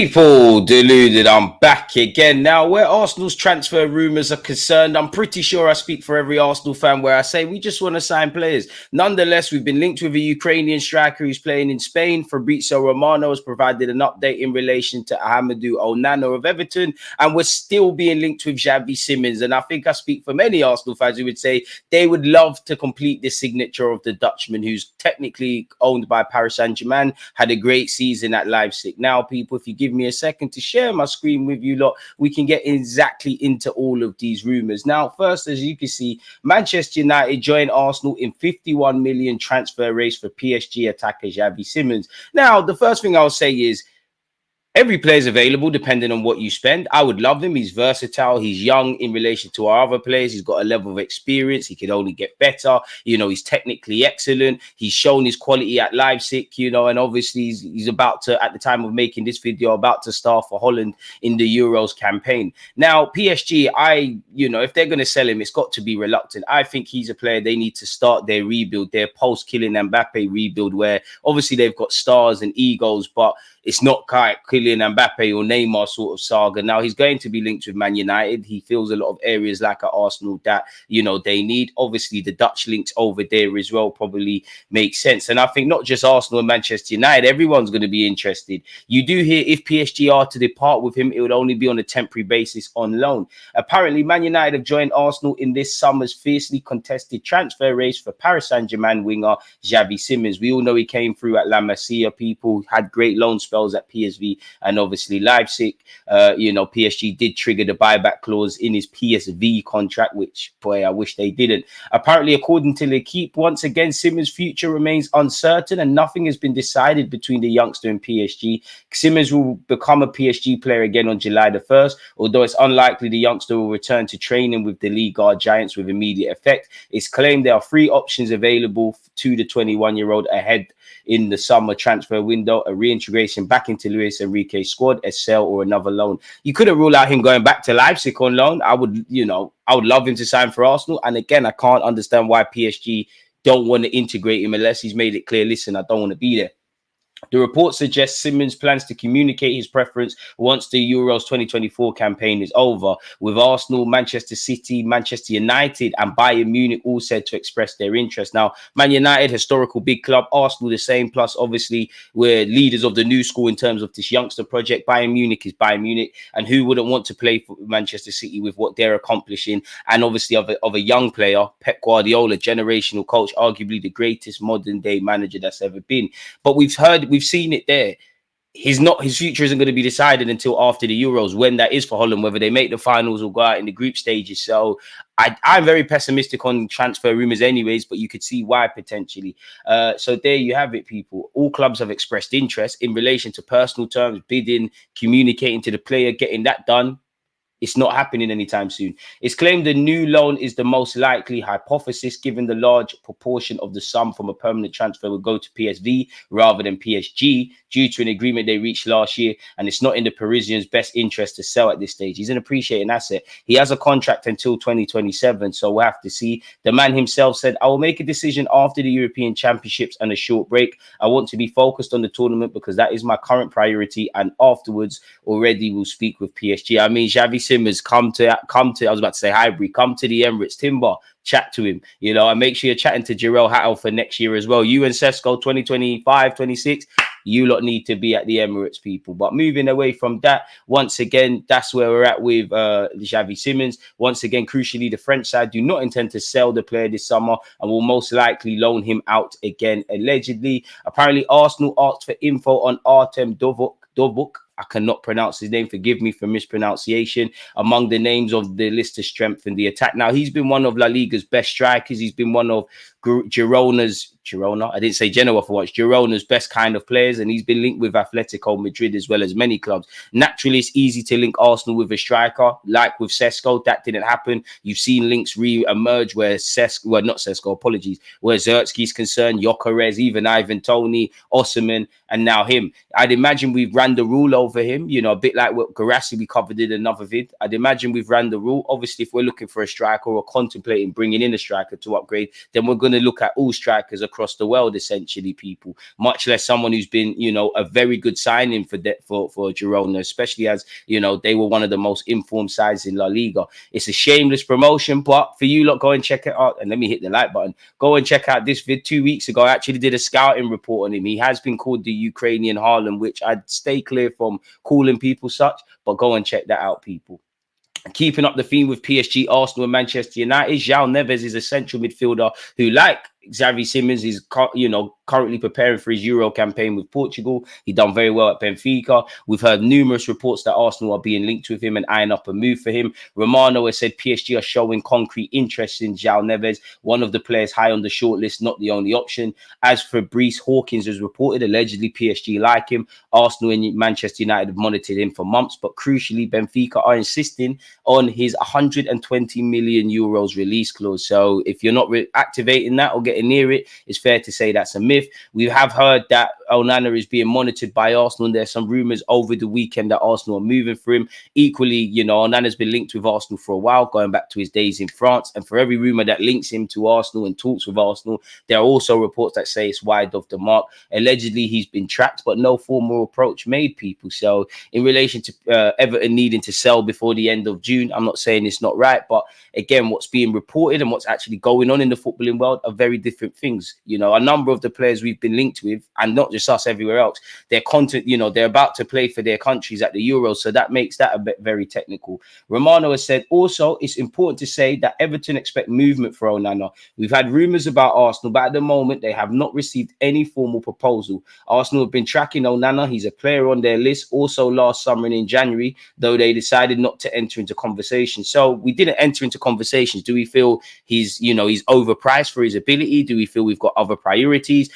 People, deluded, I'm back again. Now, where Arsenal's transfer rumours are concerned, I'm pretty sure I speak for every Arsenal fan where I say we just want to sign players. Nonetheless, we've been linked with a Ukrainian striker who's playing in Spain. Fabrizio Romano has provided an update in relation to Ahamadou Onana of Everton, and we're still being linked with Xavi Simons. And I think I speak for many Arsenal fans who would say they would love to complete the signature of the Dutchman, who's technically owned by Paris Saint-Germain, had a great season at Leipzig. Now, people, if you give me a second to share my screen with you lot, we can get exactly into all of these rumors. Now, first, as you can see, Manchester United joined Arsenal in 51 million transfer race for PSG attacker Xavi Simons. Now, the first thing I'll say is every player is available depending on what you spend. I would love him. He's versatile. He's young in relation to our other players. He's got a level of experience. He can only get better. You know, he's technically excellent. He's shown his quality at Leipzig, you know, and obviously he's about to, at the time of making this video, about to start for Holland in the Euros campaign. Now, PSG, if they're going to sell him, it's got to be reluctant. I think he's a player they need to start their rebuild, their post-Kylian Mbappe rebuild, where obviously they've got stars and egos, but it's not quite Kylian Mbappe or Neymar sort of saga. Now, he's going to be linked with Man United. He feels a lot of areas like at Arsenal that, you know, they need. Obviously, the Dutch links over there as well probably make sense. And I think not just Arsenal and Manchester United, everyone's going to be interested. You do hear if PSG are to depart with him, it would only be on a temporary basis on loan. Apparently, Man United have joined Arsenal in this summer's fiercely contested transfer race for Paris Saint-Germain winger Xavi Simons. We all know he came through at La Masia. People had great loan spells at PSV and obviously Leipzig. PSG did trigger the buyback clause in his PSV contract, which, boy, I wish they didn't. Apparently, according to L'Equipe, once again, Simons' future remains uncertain and nothing has been decided between the youngster and PSG. Simons will become a PSG player again on July the 1st, although it's unlikely the youngster will return to training with the Liga giants with immediate effect. It's claimed there are 3 options available to the 21-year-old ahead in the summer transfer window: a reintegration back into Luis Enrique's squad, a sale, or another loan. You couldn't rule out him going back to Leipzig on loan. I would love him to sign for Arsenal. And again, I can't understand why PSG don't want to integrate him unless he's made it clear, listen, I don't want to be there. The report suggests Simons plans to communicate his preference once the Euros 2024 campaign is over, with Arsenal, Manchester City, Manchester United and Bayern Munich all said to express their interest. Now, Man United, historical big club, Arsenal the same, plus obviously we're leaders of the new school in terms of this youngster project. Bayern Munich is Bayern Munich, and who wouldn't want to play for Manchester City with what they're accomplishing? And obviously of a young player, Pep Guardiola, generational coach, arguably the greatest modern day manager that's ever been. But we've seen it there. His future isn't going to be decided until after the Euros, when that is for Holland, whether they make the finals or go out in the group stages. So I'm very pessimistic on transfer rumors anyways, but you could see why potentially. So there you have it, people. All clubs have expressed interest in relation to personal terms, bidding, communicating to the player, getting that done. It's not happening anytime soon. It's claimed the new loan is the most likely hypothesis, given the large proportion of the sum from a permanent transfer will go to PSV rather than PSG, due to an agreement they reached last year. And it's not in the Parisians' best interest to sell at this stage. He's an appreciating asset. He has a contract until 2027, so we'll have to see. The man himself said, I will make a decision after the European Championships and a short break. I want to be focused on the tournament because that is my current priority. And afterwards, already we'll speak with PSG. I mean, Xavi Simons, come to, I was about to say Highbury, come to the Emirates, Timber, chat to him, and make sure you're chatting to Jarrell Hattel for next year as well. You and Sesko 2025, 26, you lot need to be at the Emirates, people. But moving away from that, once again, that's where we're at with Xavi Simons. Once again, crucially, the French side do not intend to sell the player this summer and will most likely loan him out again, allegedly. Apparently, Arsenal asked for info on Artem Dovbyk. I cannot pronounce his name. Forgive me for mispronunciation. Among the names of the list to strengthen the attack. Now, he's been one of La Liga's best strikers. He's been one of Girona. I didn't say Genoa for once. Girona's best kind of players, and he's been linked with Atletico Madrid as well as many clubs. Naturally, it's easy to link Arsenal with a striker, like with Sesko. That didn't happen. You've seen links re-emerge where where Zertsky's concerned, Gyökeres, even Ivan Toney, Osimhen, and now him. I'd imagine we've ran the rule over him, you know, a bit like what Garassi we covered in another vid. I'd imagine we've ran the rule. Obviously, if we're looking for a striker or contemplating bringing in a striker to upgrade, then we're going to look at all strikers across the world, essentially, people, much less someone who's been, you know, a very good signing for Girona, especially as, you know, they were one of the most informed sides in La Liga. It's a shameless promotion, but for you lot, go and check it out. And let me hit the like button. Go and check out this vid 2 weeks ago. I actually did a scouting report on him. He has been called the Ukrainian Haaland, which I'd stay clear from calling people such, but go and check that out, people. Keeping up the theme with PSG, Arsenal, and Manchester United, João Neves is a central midfielder who, like Xavi Simons, is, you know, currently preparing for his Euro campaign with Portugal. He done very well at Benfica. We've heard numerous reports that Arsenal are being linked with him and eyeing up a move for him. Romano has said PSG are showing concrete interest in João Neves, one of the players high on the shortlist, not the only option. As Fabrice Hawkins has reported, allegedly PSG like him. Arsenal and Manchester United have monitored him for months, but crucially, Benfica are insisting on his 120 million euros release clause. So if you're not activating that or getting near it, it's fair to say that's a myth. We have heard that Onana is being monitored by Arsenal, and there's some rumours over the weekend that Arsenal are moving for him. Equally, you know, Onana's been linked with Arsenal for a while, going back to his days in France. And for every rumour that links him to Arsenal and talks with Arsenal, there are also reports that say it's wide of the mark. Allegedly, he's been tracked, but no formal approach made, people. So in relation to Everton needing to sell before the end of June, I'm not saying it's not right, but again, what's being reported and what's actually going on in the footballing world are very different things. You know, a number of the players we've been linked with, and not just us, everywhere else, their content, you know, they're about to play for their countries at the Euros, so that makes that a bit very technical. Romano has said also it's important to say that Everton expect movement for Onana. We've had rumours about Arsenal, but at the moment they have not received any formal proposal. Arsenal have been tracking Onana. He's a player on their list also last summer and in January, though they decided not to enter into conversation. So we didn't enter into conversations. Do we feel he's, you know, he's overpriced for his ability? Do we feel we've got other priorities?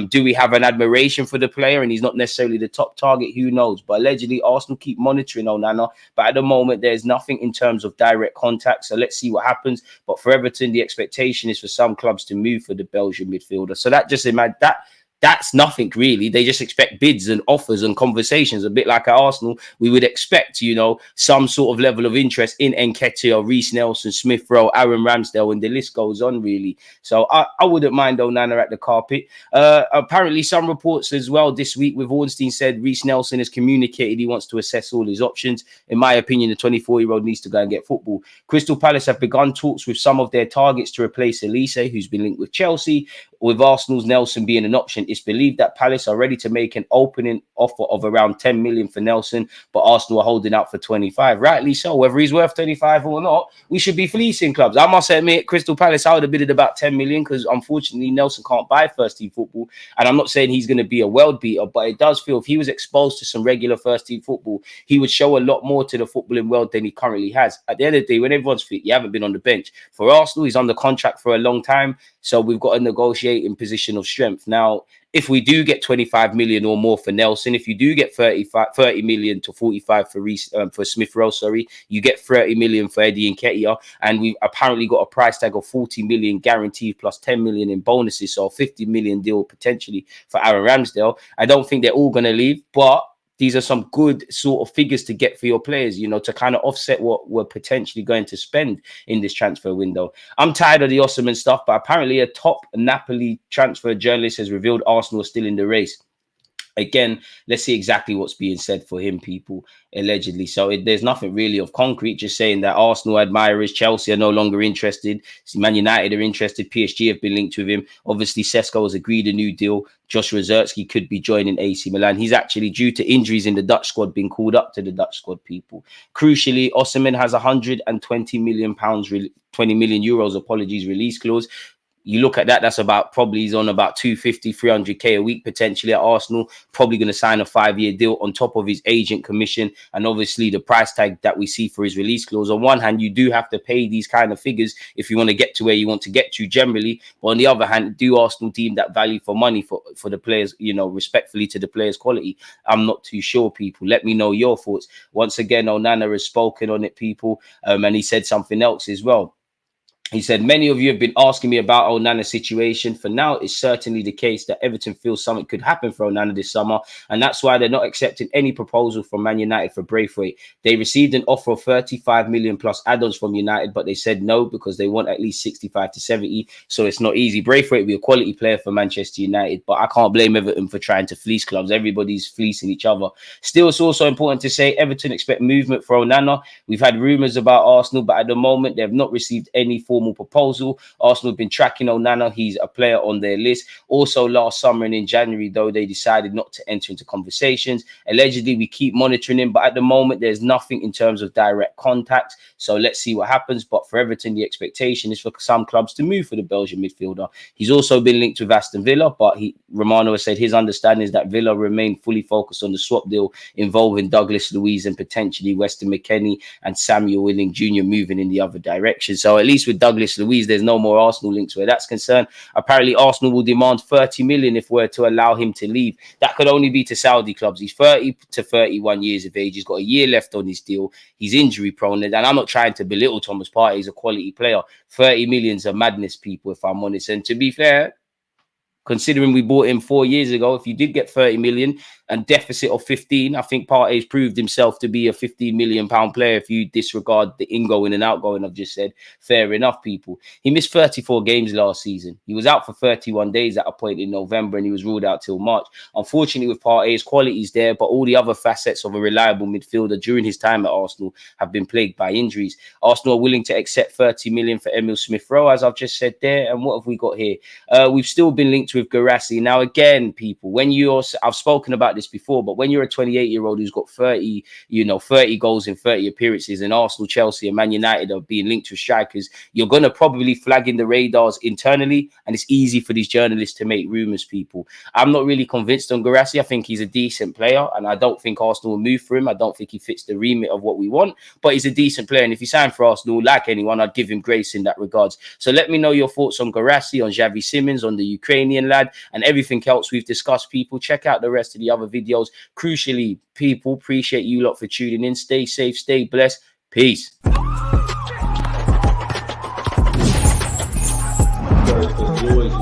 Do we have an admiration for the player and he's not necessarily the top target? Who knows? But allegedly Arsenal keep monitoring Onana, but at the moment there's nothing in terms of direct contact, so let's see what happens. But for Everton, the expectation is for some clubs to move for the Belgian midfielder. So that just imagine that's nothing really. They just expect bids and offers and conversations. A bit like at Arsenal, we would expect, you know, some sort of level of interest in Nketiah, Reece Nelson, Smith Rowe, Aaron Ramsdale, and the list goes on really. So I wouldn't mind Onana at the carpet. Apparently some reports as well this week with Ornstein said Reece Nelson has communicated he wants to assess all his options. In my opinion, the 24-year-old needs to go and get football. Crystal Palace have begun talks with some of their targets to replace Elise, who's been linked with Chelsea. With Arsenal's Nelson being an option, it's believed that Palace are ready to make an opening offer of around 10 million for Nelson, but Arsenal are holding out for 25. Rightly so. Whether he's worth 25 or not, we should be fleecing clubs. I must admit, Crystal Palace, I would have bidded about 10 million because unfortunately Nelson can't buy first team football. And I'm not saying he's going to be a world beater, but it does feel if he was exposed to some regular first team football, he would show a lot more to the footballing world than he currently has. At the end of the day, when everyone's fit, you haven't been on the bench. For Arsenal, he's under contract for a long time. So we've got a negotiating position of strength. Now, if we do get 25 million or more for Nelson, if you do get 30 million to 45 for Smith Rowe, you get 30 million for Eddie Nketiah, and we've apparently got a price tag of 40 million guaranteed plus 10 million in bonuses, so a 50 million deal potentially for Aaron Ramsdale. I don't think they're all going to leave, but these are some good sort of figures to get for your players, you know, to kind of offset what we're potentially going to spend in this transfer window. I'm tired of the Osimhen stuff, but apparently a top Napoli transfer journalist has revealed Arsenal are still in the race. Again, let's see exactly what's being said for him, people, allegedly. So there's nothing really of concrete, just saying that Arsenal admirers, Chelsea are no longer interested. Man United are interested. PSG have been linked with him. Obviously, Sesko has agreed a new deal. Joshua Zirkzee could be joining AC Milan. He's actually, due to injuries in the Dutch squad, been called up to the Dutch squad, people. Crucially, Osimhen has 120 million pounds, 20 million euros, apologies, release clause. You look at that, that's about, probably he's on about 250, 300k a week potentially at Arsenal, probably going to sign a 5-year deal on top of his agent commission and obviously the price tag that we see for his release clause. On one hand, you do have to pay these kind of figures if you want to get to where you want to get to generally, but on the other hand, do Arsenal deem that value for money for the players, you know, respectfully to the players' quality? I'm not too sure, people. Let me know your thoughts. Once again, Onana has spoken on it, people, and he said something else as well. He said, many of you have been asking me about Onana's situation. For now, it's certainly the case that Everton feels something could happen for Onana this summer, and that's why they're not accepting any proposal from Man United for Braithwaite. They received an offer of 35 million plus add-ons from United, but they said no because they want at least 65 to 70, so it's not easy. Braithwaite will be a quality player for Manchester United, but I can't blame Everton for trying to fleece clubs. Everybody's fleecing each other. Still, it's also important to say Everton expect movement for Onana. We've had rumours about Arsenal, but at the moment, they have not received any formal proposal. Arsenal have been tracking Onana. He's a player on their list. Also, last summer and in January, though, they decided not to enter into conversations. Allegedly, we keep monitoring him, but at the moment, there's nothing in terms of direct contact. So let's see what happens. But for Everton, the expectation is for some clubs to move for the Belgian midfielder. He's also been linked with Aston Villa, but Romano has said his understanding is that Villa remain fully focused on the swap deal involving Douglas Luiz and potentially Weston McKennie and Samuel Willing Jr. moving in the other direction. So at least with Douglas Luiz, there's no more Arsenal links where that's concerned. Apparently, Arsenal will demand 30 million if we're to allow him to leave. That could only be to Saudi clubs. He's 30 to 31 years of age. He's got a year left on his deal. He's injury prone. And I'm not trying to belittle Thomas Partey. He's a quality player. 30 million's a madness, people, if I'm honest. And to be fair, considering we bought him 4 years ago, if you did get 30 million and deficit of 15, I think Partey's proved himself to be a 15 million pound player. If you disregard the ingoing and outgoing I've just said, fair enough, people. He missed 34 games last season. He was out for 31 days at a point in November and he was ruled out till March. Unfortunately, with Partey, his quality's there, but all the other facets of a reliable midfielder during his time at Arsenal have been plagued by injuries. Arsenal are willing to accept 30 million for Emil Smith-Rowe, as I've just said there. And what have we got here? We've still been linked with Guirassy. Now, again, people, when you're, I've spoken about this before, but when you're a 28-year-old who's got 30 goals in 30 appearances, and Arsenal, Chelsea, and Man United are being linked with strikers, you're going to probably flag in the radars internally, and it's easy for these journalists to make rumours, people. I'm not really convinced on Guirassy. I think he's a decent player, and I don't think Arsenal will move for him. I don't think he fits the remit of what we want, but he's a decent player, and if he signed for Arsenal, like anyone, I'd give him grace in that regards. So let me know your thoughts on Guirassy, on Xavi Simons, on the Ukrainian lad, and everything else we've discussed, people. Check out the rest of the other videos. Crucially, people, appreciate you lot for tuning in. Stay safe, stay blessed. Peace. Always